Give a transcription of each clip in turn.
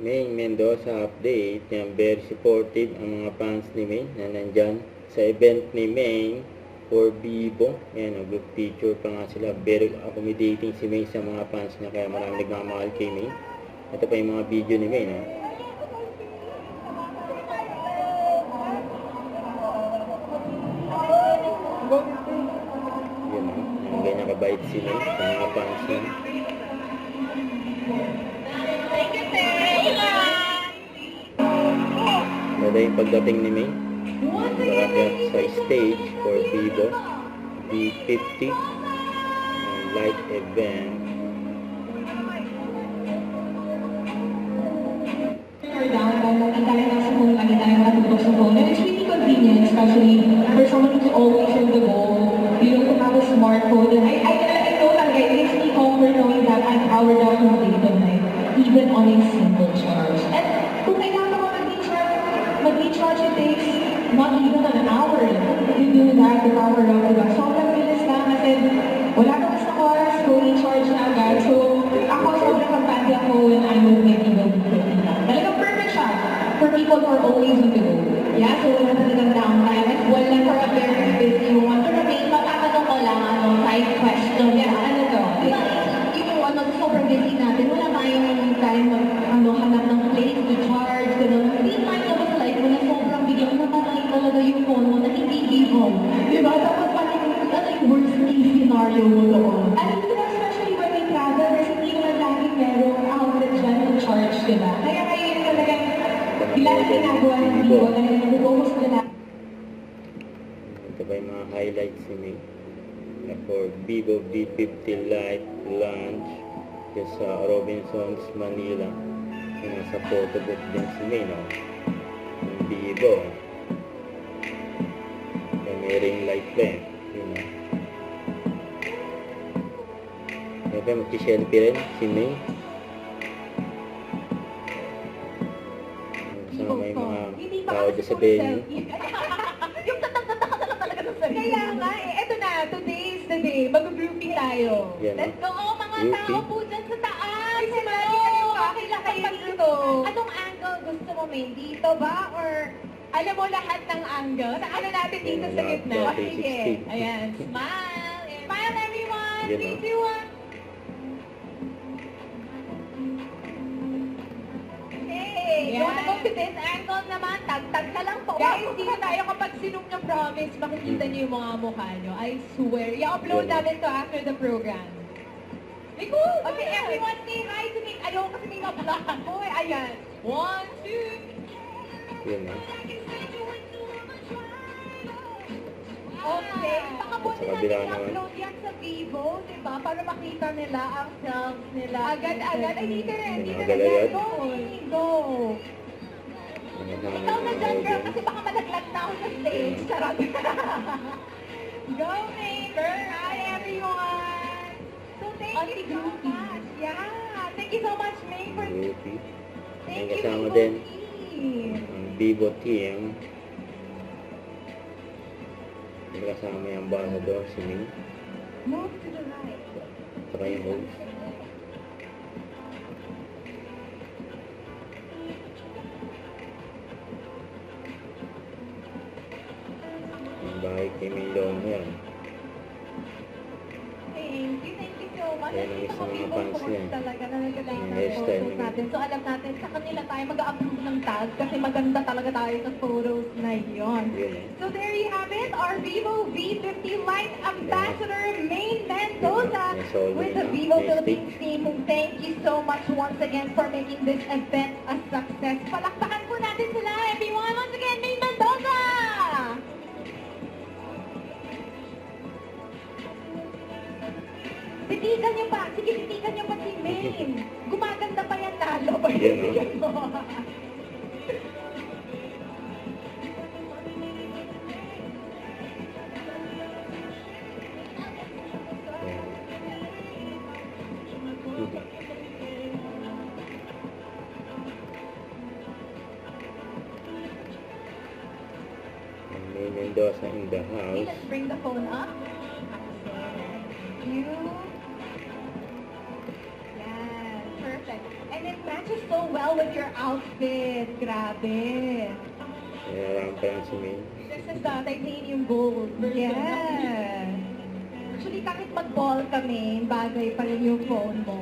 May Mendoza update. Yan, very supportive ang mga fans ni May na nandyan sa event ni May for Vivo. Yan, group picture pa nga sila. Very accommodating si May sa mga fans niya, kaya marami nagmamahal kay May. Ito pa yung mga video ni May, no? Yun, no? Yung ganyan kabait si May sa mga fans niya. Ito yung pagdating ni May. Nakakyat sa stage for Vivo V50 light event. And it's really convenient, especially for someone who's always on the go, you know, to have a smartphone. And I know that it makes me comfort knowing that I'm powered up from day to night, even on a single charge. And kung kailangan mo mag-recharge, it takes not even an hour to do that, to power up, diba? Sobrang bilis lang kasi wala ka sa oras, go recharge na agad. So, ako sobrang kampante ako when I'm with my Vivo V50. Talagang perfect siya for people who are always on the go. Yeah, so wala talagang downtime. At wala for a very busy one. Pero may matatanong ko lang, side question. Yeah, ano to? Yung sobrang busy natin, wala tayong time hanap ng place to charge, gano'n. Hindi tayo ba sa life mo na sobrang bigyan mo natatay talaga yung phone mo na hindi Vivo. Diba? Tapos pati yung worst case scenario mo doon. At especially when we travel, kasi hindi naman laging merong outlet dyan to charge, diba? Kaya kayo yung talagang ilan na ginagawa ng Vivo, talagang nag-focus na lang. Ito ba yung mga highlights ni May na for Vivo V50 Lite launch sa Robinsons, Manila. Yung nasa photo booth din si May, no? Yung Vivo. Yung may ring light pa eh. Yun, no? Ito, mag-selfie rin si May. Kasama yung mga tao dyan sa venue. Yung tatak-tatak ka na lang talaga ng sarili. Kaya nga eto na, today is the day. Mag-grouping tayo. Yan, Let's go, mga Grouping? tao po dyan sa taas. Hello! Okay lang kayo dito. Anong angle gusto mo, May? Dito ba? Or alam mo lahat ng angle? Sa ano natin dito sa gitna? Sige. Ayan, smile. Smile, everyone. Yan, 3, 2, 1. You wanna go to this angle naman? Tag-tag na lang po. Guys, dito tayo kapag sinong nyo promise, makikita nyo yung mga mukha nyo. I swear. I-upload namin to after the program. Okay, everyone say hi to me. Ayaw kasi may mablock ako eh. Ayan. 1, 2. Yun, no? Okay. Baka po Sa kabila natin naman. upload yan sa Vivo, di ba? Para makita nila ang selves nila. Agad-agad. Ay, dito rin. Dito Agad-agad. rin. Go. Go. Ano na Ikaw na dyan, girl, mga kasi baka malaglag na ako sa stage. Charot. Go, May. Girl, hi, everyone. So, thank you so much. Yeah. Thank you so much, May, for... groupie. May Thank you, kasama Vivo din team. ang Vivo team. May kasama yung ambassador, si May. Move to the right. Saka yung host. Yung bahay kay May long hair. Thank you so much. Ayan ang isang mga fans niya. Talaga na nagkalain Yung ng hairstyle photos niya. natin. So alam natin, sa kanila tayo mag-a-approve ng tag kasi maganda talaga tayo sa photos na yun. Yun, eh. So there you have it, our Vivo V50 Lite Ambassador May Mendoza with the Vivo Philippines team. Thank you so much once again for making this event a success. Palakpakan po natin sila, everyone. Once again, May Mendoza! Titigan niyo pa. Sige, titigan niyo pa si Maine. Gumaganda pa yan lalo. Yan, no? May Mendoza in the Okay, house. let's bring the phone up. Thank you. Yes, perfect. And it matches so well well with your outfit. Grabe. Kaya pa lang si May. This is the titanium gold. Yes. Actually, kahit mag-ball kami, bagay pa rin yung phone mo.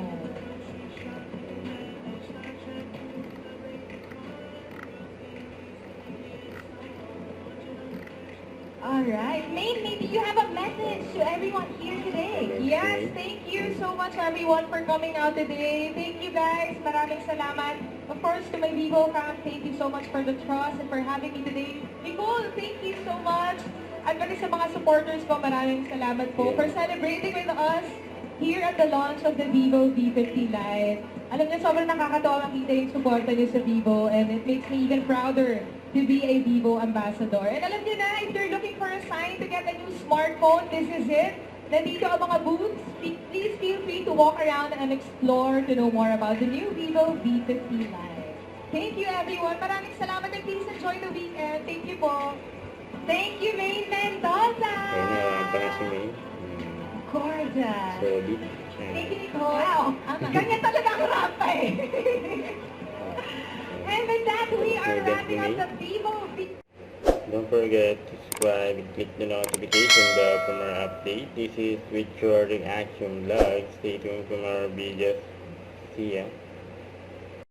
Alright. Maine, maybe you have a message to everyone here today. Yes, thank you so much everyone for coming out today. Thank you guys. Maraming salamat. Of course, to my Vivo camp, thank you so much for the trust and for having me today. Nicole, thank you so much. At pati sa mga supporters ko, maraming salamat po for celebrating with us here at the launch of the Vivo V50 Lite. Alam niyo, sobrang nakakatawa makita yung suporta niyo sa Vivo and it makes me even prouder to be a Vivo ambassador. And alam niyo na, if you're looking for a sign to get a new smartphone, this is it. Nandito ang mga booths. Please feel free to walk around and explore to know more about the new Vivo V50 Lite. Thank you everyone. Maraming salamat and please enjoy the weekend. Thank you po. Thank you, Maine Mendoza! Kaya pa lang si May. Gorgeous. Solid. Thank you, Nicole. Wow. Ganyan talaga ang rampa eh. And with that, we are wrapping up the Vivo V50. Don't forget to subscribe and click the notification bell for more updates. This is With Your Reaction Vlog. Stay tuned for more videos. See ya.